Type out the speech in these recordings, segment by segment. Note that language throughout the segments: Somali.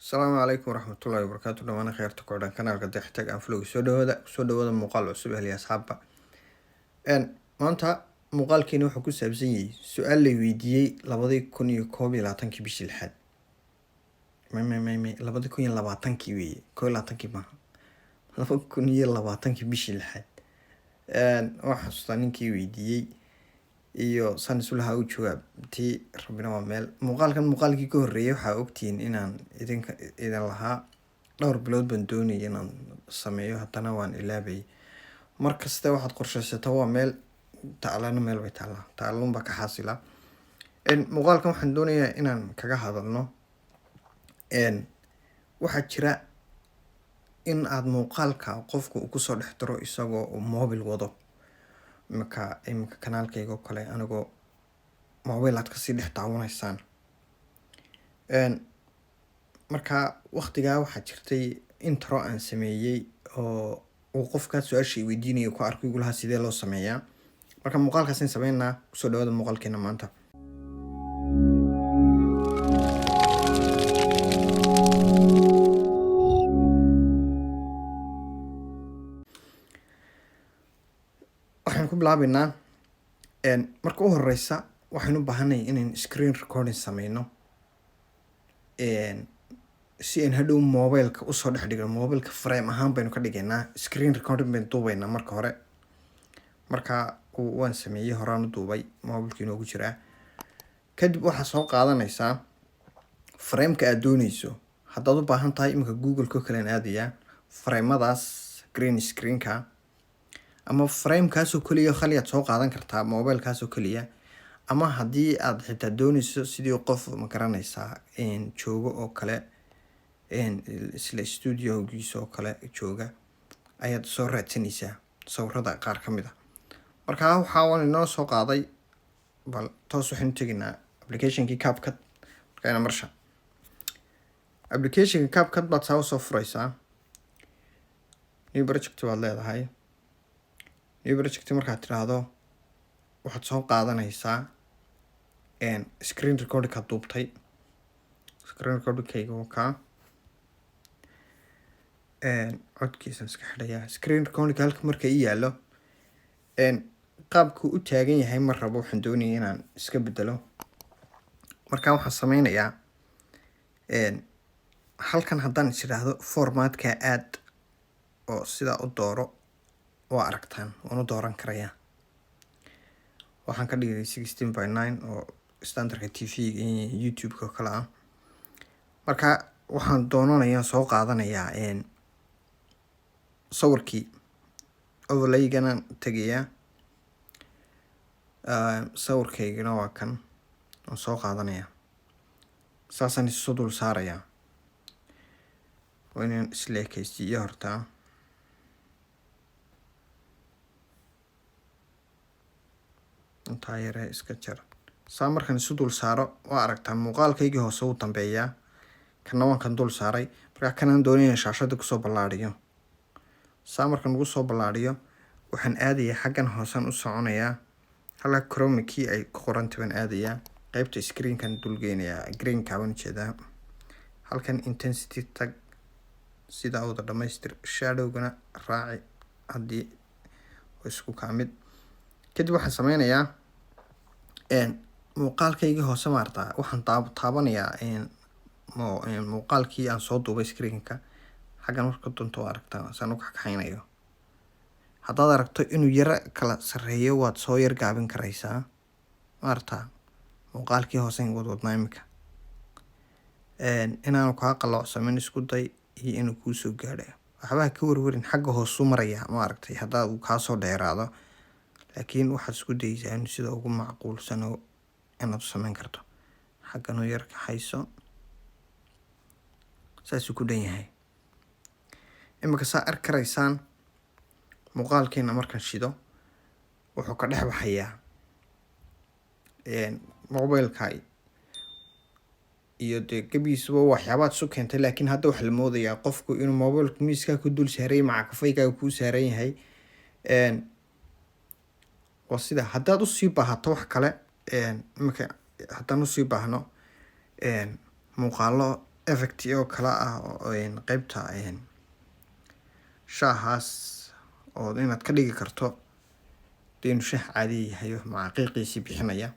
Asalaamu calaykum waraxmatullaahi wabarakaatu dhamaan kheyrta kordhan kanaalka dextag aan flow soo dhawaada muuqaal cusub ahli asxaabba maanta muuqaalkeeni wuxuu ku saabsan yahay su-aal la weydiiyey 2021 bishii lixaad 2020 weeye 2020 maaha 2020 bishii lixaad waan xasuustaa ninkii weydiiyey iyo san isulaha u jawaab tii rabbina waa meel muuqaalkii ka horreeyay waxaa ogtihiin inaan idin lahaa dhowr bilood baan doonayay inaan sameeyo haddana waan ilaabay markaste waxaad qorshaysato waa meel taalana meel bay taalunbaa ka xaasila muuqaalkan waxaan doonayaa inaan kaga hadalno waxaa jira in aad muuqaalka qofku uu kusoo dhex daro isagoo uu mobil wado imika kanaalkayga oo kale anigoo mobil aad kasii dhex daawanaysaan marka waqtigaa waxaa jirtay intro aan sameeyey oo uu qofkaa su-aasha weydiinaya ku arko igu lahaa sidee loo sameeyaa marka muuqaalkaasaan sameynaa kusoo dhawaada muuqaalkeena maanta waxaan ku bilaabeynaa marka u horeysa waxaan u baahanay inaan screen recording sameyno si aan hadhow mobilka usoo dhex dhigno mobilka frame ahaan baynu ka dhigaynaa screen recording baynu duubaynaa marka hore marka waan sameeyey horaan u duubay mobilka inoogu jiraa kadib waxaa soo qaadanaysaa frameka aad dooneyso haddaad u baahan tahay iminka google-ka kalean aadayaa framadaas green screenka ama framekaasoo keliya khaliyaad soo qaadan kartaa mobilkaasoo keliya ama haddii aad xitaa dooneyso sidii qof ma garanaysaa joogo oo kale isla studiogiisa oo kale jooga ayaad soo raadsanaysaa sawirada qaar ka mid a markaa waxaa inoo soo qaaday bal toos waxaynu tegaynaa applicationkii CapCut markaana marsha applicationka CapCut baad saa usoo fureysaa new project baad leedahay new project markaad tiraahdo waxaad soo qaadanaysaa screen recordingka duubtay screen recordingkayga waa kaa codkiisaan iska xidhayaa screen recordingka halka marka ii yaallo qaabku u taagan yahay mar rabo waxaan doonaya inaan iska bedelo markaa waxaan sameynayaa halkan haddaan is idhaahdo formatka aad oo sidaa u dooro waa aragtaan waan u dooran karayaa waxaan ka dhigay 16:9 oo standardka tv youtube-ka kale ah marka waxaan doonanayaa soo qaadanayaa sawirkii overlaygana tegayaa sawirkaygana waa kan waan soo qaadanayaa saasaan isu dul saarayaa waa inaan isla ekaysiiyo hortaa intaa yaree iska jar saa markaan isu dul saaro waa aragtaa muuqaalkaygii hoose u dambeeyaa kana waan kan dul saaray markaa kanaan doonaya shaashada kusoo ballaadhiyo saa markaan ugu soo ballaadhiyo waxaan aadayaa xaggan hoosan u soconayaa halka chromikii ay ku qoranta baan aadayaa qeybta screenkan dulgeynayaa greenka baan ujeedaa halkan intensity tag sidaa wada dhamaystir shadowgana raaci haddii isku kaamid kadib waxaan sameynayaa muuqaalkaygii hoose maartaa waxaan taabanayaa muuqaalkii aan soo duubay screenka xaggan marka dunta waa aragtaa saan u kaxaynayo haddaad aragto inuu yaro kala sarreeyo waad soo yar gaabin karaysaa maartaa muuqaalkii hoose wadwadnaa imika inaanu kaa qalloocsamin isku day iyo inuu kuusoo gaadho waxbaa ka warwarin xagga hoosu maraya ma aragtay haddaa uu kaasoo dheeraado laakiin waxaad isku dayeysaa in sida ugu macquulsan oo inaad sameyn karto xaggan u yar kaxayso saasuu ku dhan yahay imika saa arki karaysaan muuqaalkeena markaan shido wuxuu ka dhex baxayaa mobilka iyo dee gabiisuba waxyaabaad isu keentay laakiin hadda waxaa la moodayaa qofku inuu mobilka miiskaa ku dul saaray maca kafaygaa kuu saaran yahay waa sida haddaad usii baahato wax kale imika haddaan usii baahno muuqaalo effect oo kala ah oo qeybta shaahaas oo inaad ka dhigi karto deenu shaah caadi yahay macaqiiqiisii bixinaya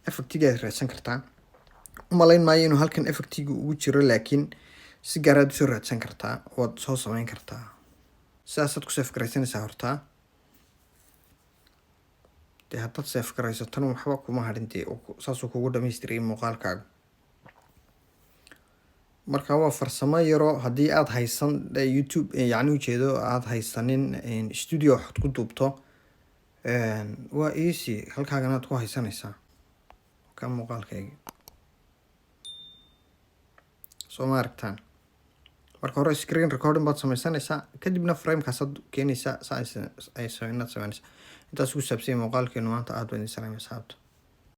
effectigaad raadsan kartaa. umalayn maayo inuu halkan effectiga ugu jiro, laakiin si gaaraad usoo raadsan kartaa, waad soo samayn kartaa. sidaasaad ku save garaysanaysaa hortaa. dee haddaad save garayso tan waxba kuma hadhin, dee saasuu kugu dhamaystiray muuqaalkaaga. marka waa farsamo yaro haddii aad haysan YouTube, yacni ujeedo aad haysanin studio waxaad ku duubto, waa easy, halkaagana aad ku haysanaysaa. ka muuqaalkayga soo ma aragtaan. marka hore screen recording baad samaysanaysaa, kadibna framekaasaad keenaysaa, inaad samaynaysaa. intaas ku saabsan muuqaalkeenu maanta. aad baan idin salaamay asxaabta.